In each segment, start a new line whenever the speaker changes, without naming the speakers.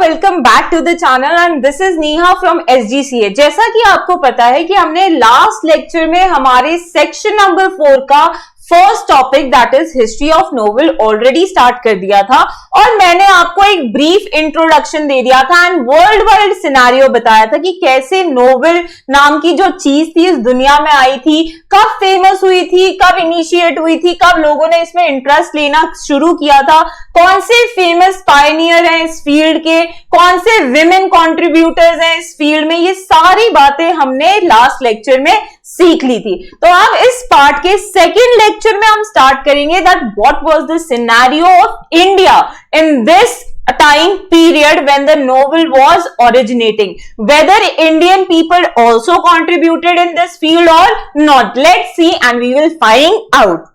Welcome back to the channel and this is Neha from SGCA। जैसा कि आपको पता है कि हमने लास्ट लेक्चर में हमारे सेक्शन नंबर 4 का first topic that is history of novel already start कर दिया था और मैंने आपको एक ब्रीफ इंट्रोडक्शन दे दिया था एंड वर्ल्ड वाइड सिनेरियो बताया था कि कैसे नोवेल नाम की जो चीज थी इस दुनिया में आई थी, कब फेमस हुई थी, कब इनिशिएट हुई थी, कब लोगों ने इसमें इंटरेस्ट लेना शुरू किया था, कौन से फेमस पायनियर हैं इस फील्ड के, कौन से विमेन कॉन्ट्रीब्यूटर्स हैं इस फील्ड में। ये सारी बातें हमने लास्ट लेक्चर में सीख ली थी। तो अब इस पार्ट के सेकेंड लेक्चर में हम स्टार्ट करेंगे that what was the scenario of India in this time period when the novel was originating, whether Indian people also contributed in this field or not. Let's see and we will find out.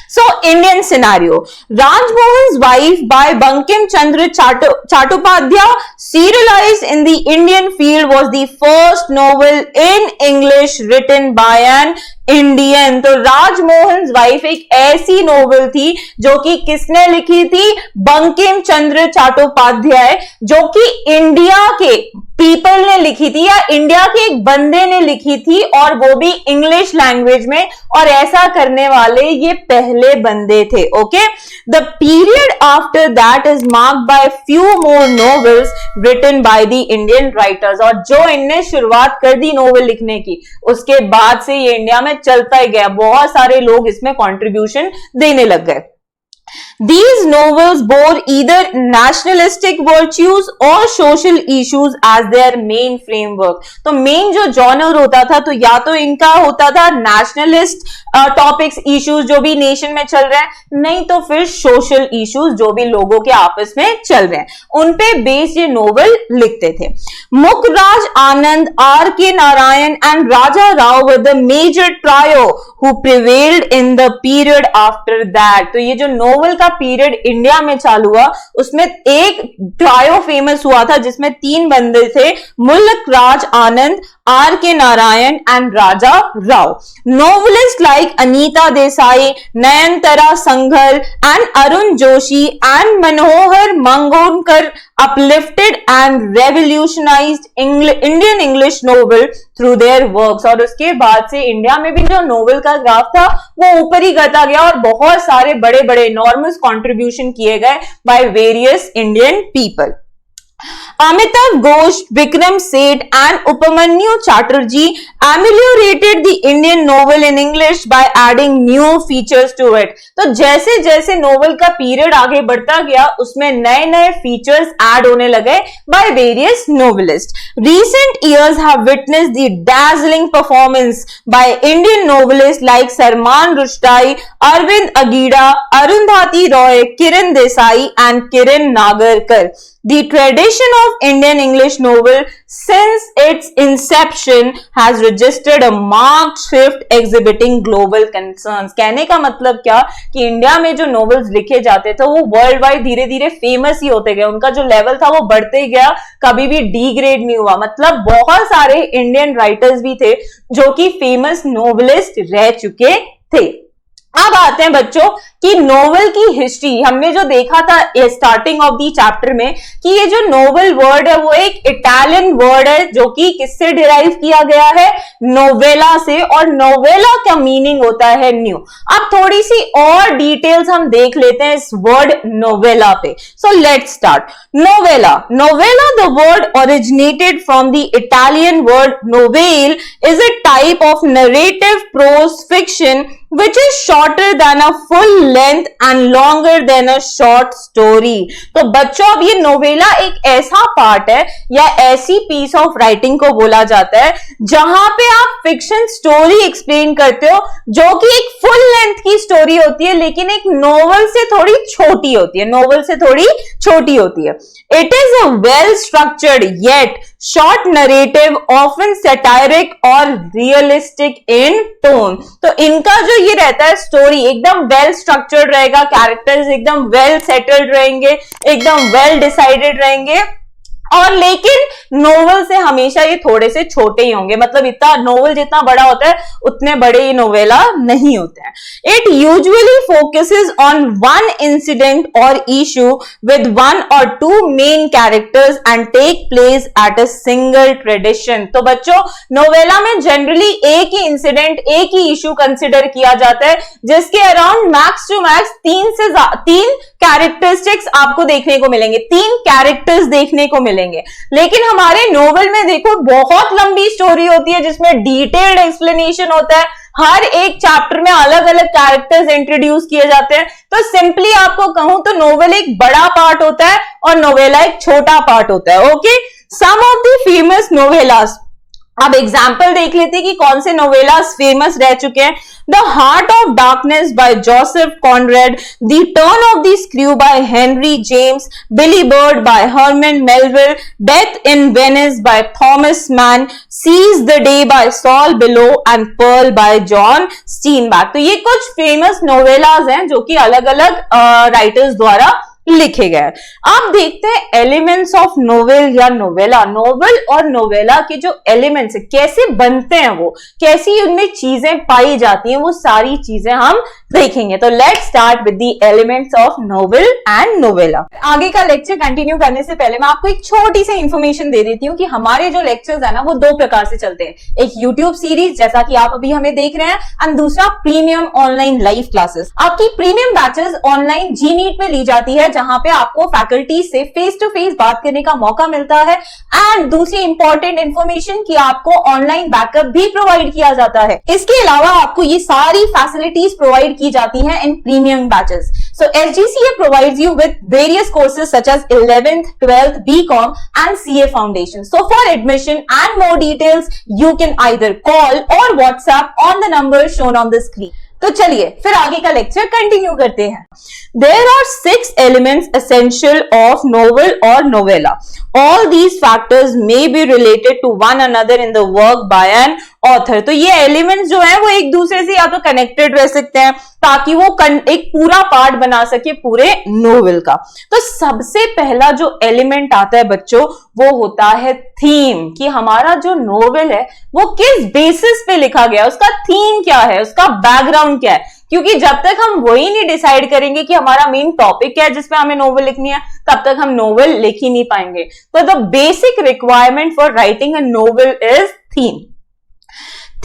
So, Indian scenario. Rajmohan's Wife by Bankim Chandra Chattopadhyay, serialized in the Indian field, was the first novel in English written by an Indian. तो Rajmohan wife एक ऐसी novel थी जो कि किसने लिखी थी? बंकिम चंद्र चट्टोपाध्याय, जो कि इंडिया के पीपल ने लिखी थी या इंडिया के एक बंदे ने लिखी थी और वो भी इंग्लिश लैंग्वेज में, और ऐसा करने वाले ये पहले बंदे थे। Okay, the period after that is marked by few more novels written by the Indian writers. और जो इनने शुरुआत कर दी नोवेल लिखने की, उसके बाद से ये इंडिया में चलता ही गया, बहुत सारे लोग इसमें कंट्रीब्यूशन देने लग गए। These novels bore either nationalistic virtues or social issues as their main framework. तो मेन जो जॉनर होता था तो या तो इनका होता था नेशनलिस्ट टॉपिक्स, इश्यूज जो भी नेशन में चल रहे हैं, नहीं तो फिर सोशल इश्यूज जो भी लोगों के आपस में चल रहे हैं, उन पे बेस ये नोवेल लिखते थे। Mulk Raj Anand, R.K. Narayan and Raja Rao were the major trio who prevailed in the period after that। तो ये जो नोवेल का पीरियड इंडिया में चालू हुआ उसमें एक ट्रायो फेमस हुआ था जिसमें 3 बंदे थे, Mulkraj Anand, R.K. Narayan and Raja Rao. Novelist like Anita Desai, Nayantara Sahgal and Arun Joshi and Manohar Malgonkar uplifted and revolutionized Indian English novel through their works। और उसके बाद से इंडिया में भी जो नोवेल का ग्राफ था वो ऊपर ही करता गया और बहुत सारे बड़े बड़े enormous contribution किए गए by various Indian people। Amitav Ghosh, Vikram Seth and Upamanyu Chatterjee ameliorated the Indian novel in English by adding new features to it। तो जैसे जैसे नोवेल का पीरियड आगे बढ़ता गया उसमें नए नए फीचर्स ऐड होने लगे by various novelists। Recent years have witnessed the dazzling performance by Indian novelists like Salman Rushdie, Arvind Agida, Arundhati Roy, Kiran Desai and Kiran Nagarkar। The tradition of Indian English novel since its inception has registered a marked shift exhibiting global concerns। कहने का मतलब क्या कि India में जो novels लिखे जाते थे वो वर्ल्ड वाइड धीरे धीरे फेमस ही होते गए, उनका जो लेवल था वो बढ़ते गया, कभी भी डिग्रेड नहीं हुआ। मतलब बहुत सारे इंडियन राइटर्स भी थे जो कि फेमस नोवेलिस्ट रह चुके थे। अब आते हैं बच्चों कि नोवेल की हिस्ट्री। हमने जो देखा था स्टार्टिंग ऑफ दी चैप्टर में कि ये जो नोवेल वर्ड है वो एक इटालियन वर्ड है जो कि किससे डिराइव किया गया है? नोवेला से, और नोवेला का मीनिंग होता है न्यू। अब थोड़ी सी और डिटेल्स हम देख लेते हैं इस वर्ड नोवेला पे। So let's start. Novella, novella the word originated from the Italian word novel is a type of narrative pros fiction which is shorter than a full length and longer than a short story। तो बच्चों अब ये novella एक ऐसा part है या ऐसी piece of writing को बोला जाता है जहां पे आप फिक्शन स्टोरी एक्सप्लेन करते हो जो कि एक फुल लेंथ की स्टोरी होती है लेकिन एक नोवेल से थोड़ी छोटी होती है, नोवेल से थोड़ी छोटी होती है। It is a well structured yet short narrative, often satiric और realistic in tone। तो इनका जो ये रहता है स्टोरी एकदम वेल स्ट्रक्चर्ड रहेगा, कैरेक्टर्स एकदम वेल सेटल्ड रहेंगे, एकदम वेल डिसाइडेड रहेंगे और लेकिन नोवेल से हमेशा ये थोड़े से छोटे ही होंगे, मतलब इतना नोवेल जितना बड़ा होता है उतने बड़े ये नोवेला नहीं होते हैं। It usually focuses on one incident or issue with one or two main characters and take place at a single tradition. तो बच्चों नोवेला में जनरली एक ही इंसिडेंट, एक ही इशू कंसिडर किया जाता है, जिसके अराउंड मैक्स टू मैक्स तीन कैरेक्टरिस्टिक्स आपको देखने को मिलेंगे, 3 कैरेक्टर्स देखने को मिलेंगे। लेकिन हमारे नोवेल में देखो बहुत लंबी स्टोरी होती है जिसमें डिटेल्ड एक्सप्लेनेशन होता है, हर एक चैप्टर में अलग अलग कैरेक्टर्स इंट्रोड्यूस किए जाते हैं। तो सिंपली आपको कहूं तो नोवेल एक बड़ा पार्ट होता है और नोवेला एक छोटा पार्ट होता है। Okay, some of the famous novellas, अब एग्जाम्पल देख लेते हैं कि कौन से नोवेलास फेमस रह चुके हैं। The heart of darkness by Joseph Conrad, the turn of the screw by Henry James, Billy Budd by Herman Melville, death in Venice by Thomas Mann, seize the day by Saul Bellow and pearl by John Steinbeck. तो ये कुछ famous नोवेलास हैं जो कि अलग अलग writers द्वारा लिखे गए। अब देखते हैं एलिमेंट्स ऑफ नोवेल या नोवेला। नोवेल और नोवेला के जो एलिमेंट्स है कैसे बनते हैं, वो कैसी उनमें चीजें पाई जाती हैं, वो सारी चीजें हम देखेंगे। तो let's start with the elements of novel and novella. आगे का लेक्चर कंटिन्यू करने से पहले मैं आपको एक छोटी सी इंफॉर्मेशन दे देती हूँ कि हमारे जो लेक्चर्स है ना वो 2 प्रकार से चलते हैं। एक यूट्यूब सीरीज जैसा कि आप अभी हमें देख रहे हैं, एंड दूसरा प्रीमियम ऑनलाइन लाइव क्लासेस। आपकी प्रीमियम बैचेस ऑनलाइन जी-नीट में ली जाती है, जहां पे आपको फैकल्टी से फेस टू फेस बात करने का मौका मिलता है, एंड दूसरी इंपॉर्टेंट इंफॉर्मेशन कि आपको ऑनलाइन बैकअप भी प्रोवाइड किया जाता है। इसके अलावा आपको ये सारी फैसिलिटीज प्रोवाइड की जाती हैं in premium batches. So SGCA provides you with various courses such as 11th, 12th, BCom and CA Foundation. So for admission and more details, you can either call or WhatsApp on the number shown on the screen. तो चलिए फिर आगे का lecture continue करते हैं। There are 6 elements essential of novel or novella. All these factors may be related to one another in the work by an author. तो ये elements जो है वो एक दूसरे से या तो कनेक्टेड रह सकते हैं ताकि वो एक पूरा पार्ट बना सके पूरे नोवेल का। तो सबसे पहला जो एलिमेंट आता है बच्चों वो होता है थीम, कि हमारा जो नोवेल है वो किस बेसिस पे लिखा गया, उसका थीम क्या है, उसका बैकग्राउंड क्या है। क्योंकि जब तक हम वही नहीं डिसाइड करेंगे कि हमारा मेन टॉपिक क्या है जिसपे हमें नोवेल लिखनी है, तब तक हम नोवेल लिख ही नहीं पाएंगे। तो the basic requirement for writing a novel is theme.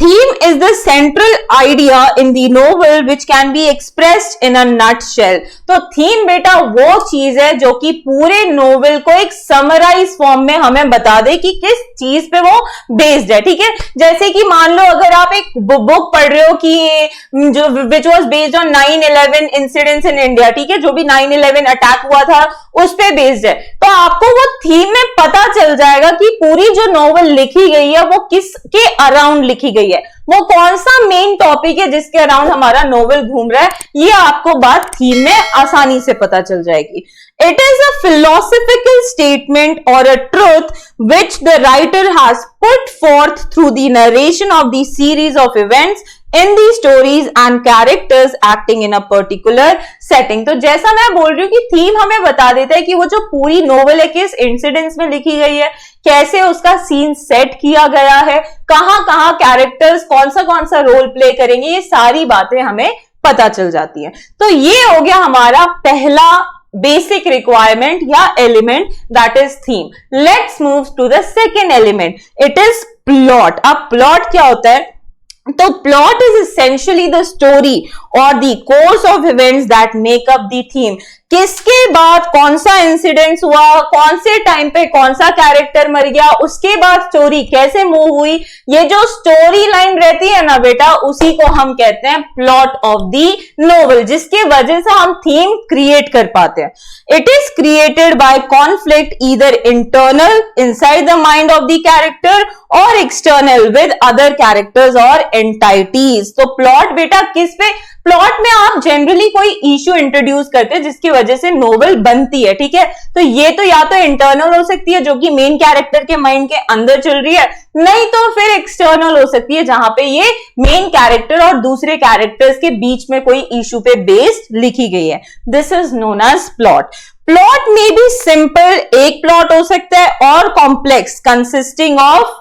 Theme is the central idea in the novel which can be expressed in a nutshell. तो थीम बेटा वो चीज है जो कि पूरे नोवेल को एक समराइज फॉर्म में हमें बता दे कि किस चीज पे वो बेस्ड है, ठीक है। जैसे कि मान लो अगर आप एक बुक पढ़ रहे हो कि जो which was based on 9/11 incidents in India, ठीक है, जो भी 9/11 अटैक हुआ था उस पे बेस्ड है, तो आपको वो थीम में पता चल जाएगा कि पूरी जो नोवेल लिखी गई है वो किसके अराउंड लिखी गई है, वो कौन सा मेन टॉपिक है जिसके अराउंड हमारा नोवेल घूम रहा है, ये आपको बात थीम में आसानी से पता चल जाएगी। It is a philosophical statement or a truth which the writer has put forth through the narration of the series of events in the stories and characters acting in a particular setting. तो जैसा मैं बोल रही हूँ कि theme हमें बता देता है कि वो जो पूरी नोवेल है किस इंसिडेंट्स में लिखी गई है, कैसे उसका सीन सेट किया गया है, कहाँ कैरेक्टर्स कौन सा रोल प्ले करेंगे, ये सारी बातें हमें पता चल जाती हैं। तो ये हो गया हमारा पहला बेसिक रिक्वायरमेंट या element, that is theme. Let's move to the second element, it is plot. अब प्लॉट क्या होता है? तो plot is essentially the story और the course of events that make up the theme. किसके बाद कौन सा इंसिडेंट हुआ, कौन से टाइम पे कौन सा कैरेक्टर मर गया, उसके बाद स्टोरी कैसे मूव हुई, ये जो स्टोरी लाइन रहती है ना बेटा, उसी को हम कहते हैं प्लॉट ऑफ द नोवेल, जिसके वजह से हम थीम क्रिएट कर पाते हैं। It is created by conflict either internal inside the mind of the character और एक्सटर्नल विद अदर कैरेक्टर्स और एंटाइटीज। तो प्लॉट बेटा किस पे, प्लॉट में आप जनरली कोई इश्यू इंट्रोड्यूस करते हैं जिसकी वजह से नोवेल बनती है, ठीक है। तो ये तो या तो इंटरनल हो सकती है जो कि मेन कैरेक्टर के माइंड के अंदर चल रही है, नहीं तो फिर एक्सटर्नल हो सकती है जहां पे ये मेन कैरेक्टर और दूसरे कैरेक्टर्स के बीच में कोई इश्यू पे बेस्ड लिखी गई है। This is known as plot. Plot में भी सिंपल एक प्लॉट हो सकता है और complex consisting of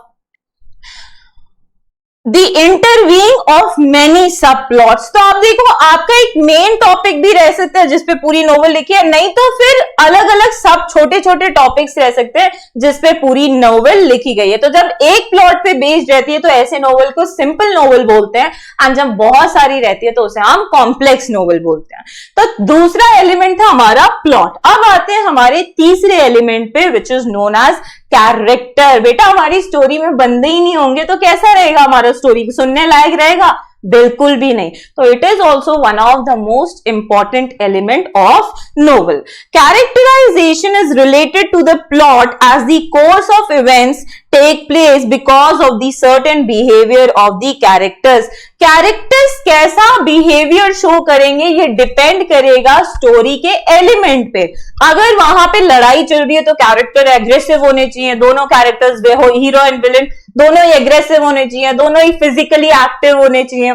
the interweaving of many sub plots. तो आप देखो, आपका एक मेन टॉपिक भी रह सकता है जिसपे पूरी नोवेल लिखी है, नहीं तो फिर अलग अलग सब छोटे छोटे टॉपिक्स रह सकते हैं जिसपे पूरी नोवेल लिखी गई है। तो जब एक प्लॉट पे बेस्ड रहती है तो ऐसे नोवेल को सिंपल नोवेल बोलते हैं, एंड जब बहुत सारी रहती है तो उसे हम कॉम्प्लेक्स नोवेल बोलते हैं। तो दूसरा एलिमेंट था हमारा प्लॉट। अब आते हैं हमारे तीसरे एलिमेंट पे, which is known as character. बेटा, हमारी स्टोरी में बंदे ही नहीं होंगे तो कैसा रहेगा हमारा स्टोरी? सुनने लायक रहेगा? बिल्कुल भी नहीं। तो it is also one of the most important element of novel. Characterization is related to the plot as the course of events take place because of the certain behaviour of the characters. Characters कैसा behaviour show करेंगे ये depend करेगा story के element पे। अगर वहां पे लड़ाई चल रही है तो कैरेक्टर एग्रेसिव होने चाहिए, दोनों कैरेक्टर्स, हीरो एंड विलेन दोनों ही एग्रेसिव होने चाहिए, दोनों ही फिजिकली एक्टिव होने चाहिए।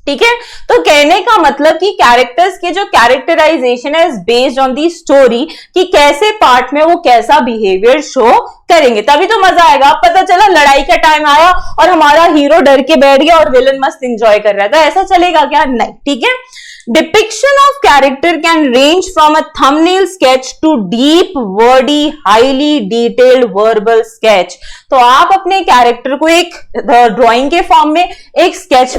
ठीक है, तो कहने का मतलब कि कैरेक्टर्स के जो कैरेक्टराइजेशन है is based on the story, कि कैसे पार्ट में वो कैसा बिहेवियर शो करेंगे, तभी तो मजा आएगा। पता चला लड़ाई का टाइम आया और हमारा हीरो डर के बैठ गया और विलन मस्त एंजॉय कर रहा था, ऐसा चलेगा क्या? नहीं। ठीक है, depiction of character can range from a thumbnail sketch to deep wordy highly detailed verbal sketch. तो आप अपने कैरेक्टर को एक ड्राइंग के फॉर्म में, एक स्केच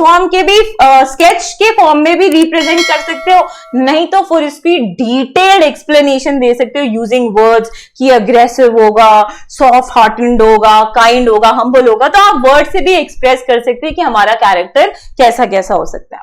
के फॉर्म में भी रिप्रेजेंट कर सकते हो, नहीं तो फिर इसकी डिटेल्ड एक्सप्लेनेशन दे सकते हो यूजिंग वर्ड्स, कि अग्रेसिव होगा, सॉफ्ट हार्टेड होगा, काइंड होगा, हम्बल होगा। तो आप वर्ड से भी एक्सप्रेस कर सकते हैं कि हमारा कैरेक्टर कैसा कैसा हो सकता है।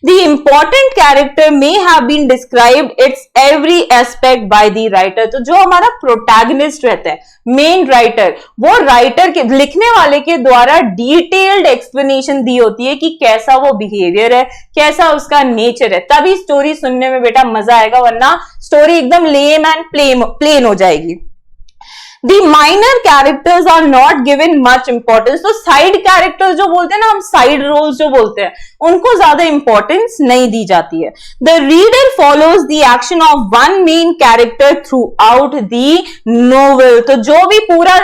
The important character may have been described its every aspect by the writer। तो जो हमारा प्रोटैगनिस्ट रहता है, मेन राइटर, वो राइटर के, लिखने वाले के द्वारा डिटेल्ड एक्सप्लेनेशन दी होती है कि कैसा वो बिहेवियर है, कैसा उसका नेचर है, तभी स्टोरी सुनने में बेटा मजा आएगा, वरना स्टोरी एकदम लेम एंड प्लेन हो जाएगी। The minor characters are not given much importance। तो साइड कैरेक्टर्स जो बोलते हैं ना हम, साइड रोल्स जो बोलते हैं, उनको ज्यादा इंपॉर्टेंस नहीं दी जाती है। The reader follows the action of one main character throughout the novel। तो जो भी पूरा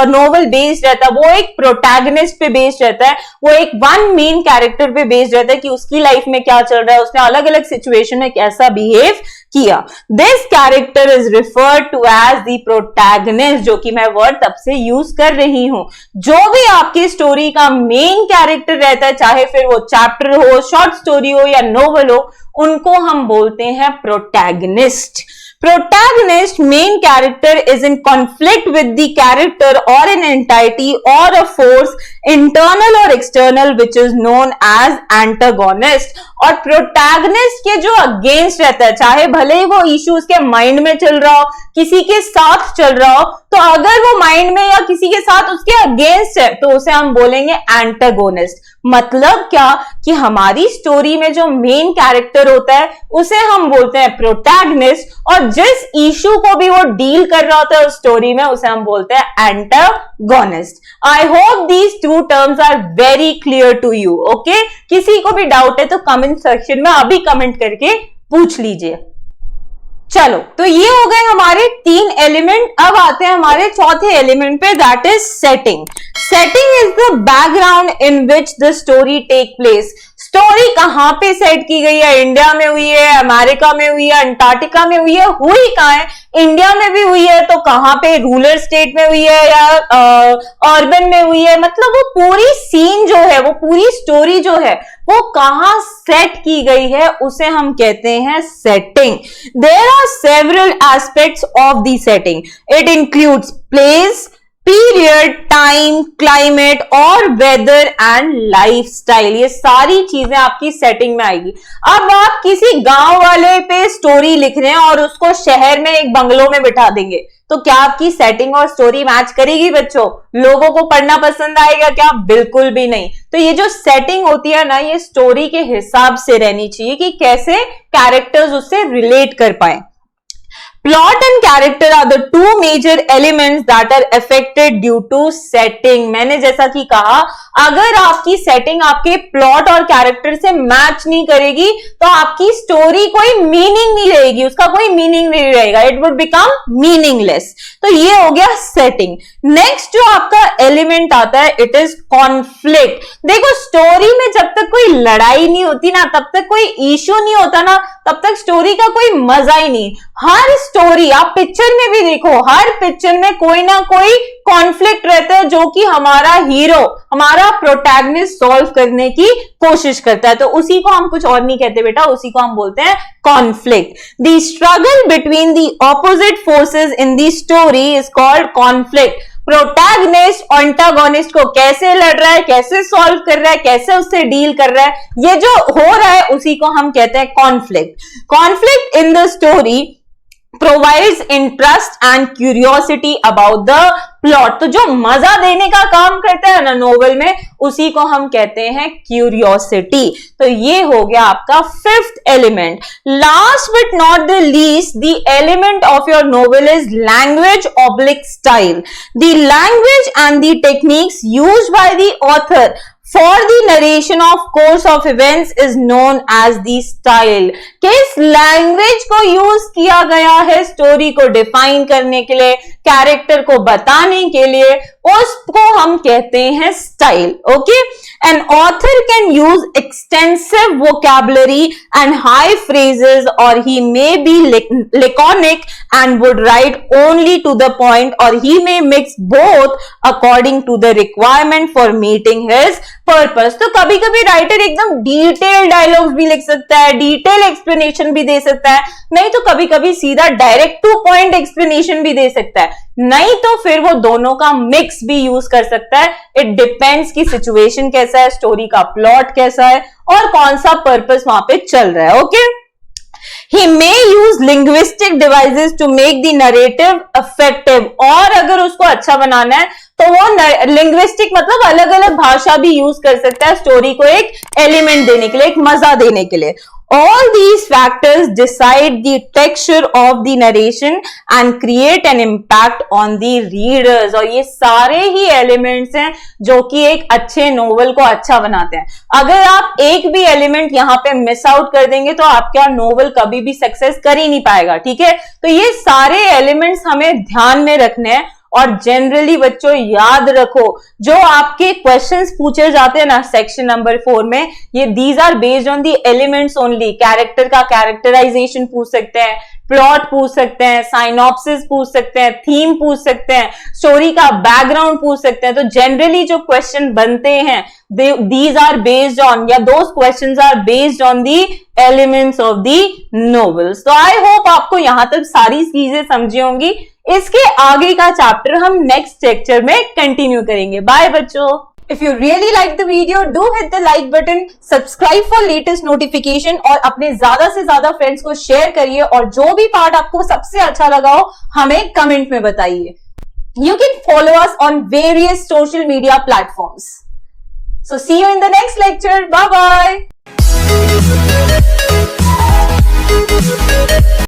नोवेल बेस्ड रहता है वो एक प्रोटैगनिस्ट पे बेस्ड रहता है, वो एक वन मेन कैरेक्टर पे बेस्ड रहता है कि उसकी लाइफ में क्या चल रहा है, उसने अलग अलग सिचुएशन में कैसा बिहेव किया। This character is referred to as the protagonist, जो कि मैं वर्ड तब से यूज कर रही हूं। जो भी आपकी स्टोरी का मेन कैरेक्टर रहता है, चाहे फिर वो चैप्टर हो, शॉर्ट स्टोरी हो या नोवेल हो, उनको हम बोलते हैं protagonist. Protagonist main character is in conflict with the character or an entity or a force internal or external which is known as antagonist। और protagonist के जो अगेंस्ट रहता है, चाहे भले ही वो इशू उसके माइंड में चल रहा हो, किसी के साथ चल रहा हो, तो अगर वो माइंड में या किसी के साथ उसके अगेंस्ट है तो उसे हम बोलेंगे एंटागोनिस्ट। मतलब क्या कि हमारी स्टोरी में जो मेन कैरेक्टर होता है उसे हम बोलते हैं प्रोटैगनिस्ट, और जिस इशू को भी वो डील कर रहा होता है उस स्टोरी में उसे हम बोलते हैं antagonist. I hope these two terms are very clear to you. Okay, किसी को भी डाउट है तो कमेंट सेक्शन में अभी कमेंट करके पूछ लीजिए। चलो, तो ये हो गए हमारे 3 एलिमेंट। अब आते हैं हमारे चौथे एलिमेंट पे, that is setting. Setting is the background in which the story take place. Story कहां पे सेट की गई है? इंडिया में हुई है, अमेरिका में हुई है, अंटार्कटिका में हुई है, हुई कहां है? इंडिया में भी हुई है तो कहां पे? रूरल स्टेट में हुई है या अर्बन में हुई है? मतलब वो पूरी सीन जो है, वो पूरी स्टोरी जो है वो कहां सेट की गई है उसे हम कहते हैं setting. There are several aspects of the setting. It includes place, period, time, climate और वेदर एंड लाइफस्टाइल। ये सारी चीजें आपकी सेटिंग में आएगी। अब आप किसी गांव वाले पे स्टोरी लिख रहे हैं और उसको शहर में एक बंगलों में बिठा देंगे, तो क्या आपकी सेटिंग और स्टोरी मैच करेगी बच्चों? लोगों को पढ़ना पसंद आएगा क्या? बिल्कुल भी नहीं। तो ये जो सेटिंग होती है ना, ये स्टोरी के हिसाब से रहनी चाहिए कि कैसे कैरेक्टर्स उससे रिलेट कर पाए। Plot and character are the two major elements that are affected due to setting. मैंने जैसा कि कहा, अगर आपकी सेटिंग आपके प्लॉट और कैरेक्टर से मैच नहीं करेगी तो आपकी स्टोरी कोई मीनिंग नहीं रहेगी, उसका कोई मीनिंग नहीं रहेगा, इट वुड बिकम मीनिंगलेस। तो ये हो गया सेटिंग। नेक्स्ट जो आपका एलिमेंट आता है, इट इज कॉन्फ्लिक्ट। देखो, स्टोरी में जब तक कोई लड़ाई नहीं होती ना, तब तक कोई इश्यू नहीं होता ना, तब तक स्टोरी का कोई मजा ही नहीं। हर स्टोरी, आप पिक्चर में भी देखो, हर पिक्चर में कोई ना कोई कॉन्फ्लिक्ट रहता है जो कि हमारा हीरो, हमारा प्रोटैगनिस्ट सॉल्व करने की कोशिश करता है। तो उसी को हम कुछ और नहीं कहते बेटा, उसी को हम बोलते हैं conflict. The struggle between the opposite forces in the story is called conflict. Protagonist antagonist को कैसे लड़ रहा है, कैसे सॉल्व कर रहा है, कैसे उससे डील कर रहा है, ये जो हो रहा है उसी को हम कहते हैं conflict. Conflict in the story provides interest and curiosity about the plot। तो जो मजा देने का काम करता है ना नोवेल में, उसी को हम कहते हैं क्यूरियोसिटी। तो ये हो गया आपका fifth element. Last but not the least, the element of your novel is language oblique style. The language and the techniques used by the author for the narration of course of events is known as the style। किस language को use किया गया है story को define करने के लिए, character को बताने के लिए, उसको हम कहते हैं style. Okay, an author can use extensive vocabulary and high phrases और he may be laconic and would write only to the point, or he may mix both according to the requirement for meeting his purpose। तो कभी कभी writer एकदम detail dialogues भी लिख सकता है, detail explanation भी दे सकता है, नहीं तो कभी कभी सीधा डायरेक्ट टू पॉइंट एक्सप्लेनेशन भी दे सकता है, नहीं तो फिर वो दोनों का मिक्स भी यूज कर सकता है। इट डिपेंड्स कि सिचुएशन कैसा है, स्टोरी का प्लॉट कैसा है और कौन सा पर्पस वहां पे चल रहा है। Okay, He may use linguistic devices to make the narrative effective। और अगर उसको अच्छा बनाना है तो वो लिंग्विस्टिक मतलब अलग अलग भाषा भी यूज कर सकता है स्टोरी को एक एलिमेंट देने के लिए, एक मजा देने के लिए। All these factors decide the texture of the narration and create an impact on the readers। और ये सारे ही एलिमेंट्स हैं जो कि एक अच्छे नोवेल को अच्छा बनाते हैं। अगर आप एक भी एलिमेंट यहाँ पे मिस आउट कर देंगे तो आपका नोवेल कभी भी सक्सेस कर ही नहीं पाएगा। ठीक है, तो ये सारे एलिमेंट्स हमें ध्यान में रखने हैं। और जनरली बच्चों याद रखो, जो आपके क्वेश्चंस पूछे जाते हैं ना सेक्शन नंबर 4 में, ये these are based on the elements only. Character का कैरेक्टराइजेशन पूछ सकते हैं, प्लॉट पूछ सकते हैं, साइनॉप्सिस पूछ सकते हैं, थीम पूछ सकते हैं, स्टोरी का बैकग्राउंड पूछ सकते हैं। तो जनरली जो क्वेश्चन बनते हैं these are based on, या those questions are based on the elements of the novels। तो आई होप आपको यहां तक सारी चीजें समझी होंगी। इसके आगे का चैप्टर हम नेक्स्ट लेक्चर में कंटिन्यू करेंगे। बाय बच्चों। If you really like the video, do hit the like button, subscribe for latest notification और अपने ज्यादा से ज्यादा फ्रेंड्स को शेयर करिए। और जो भी पार्ट आपको सबसे अच्छा लगा हो हमें कमेंट में बताइए। You can follow us on various social media platforms। So see you in the next lecture. Bye bye.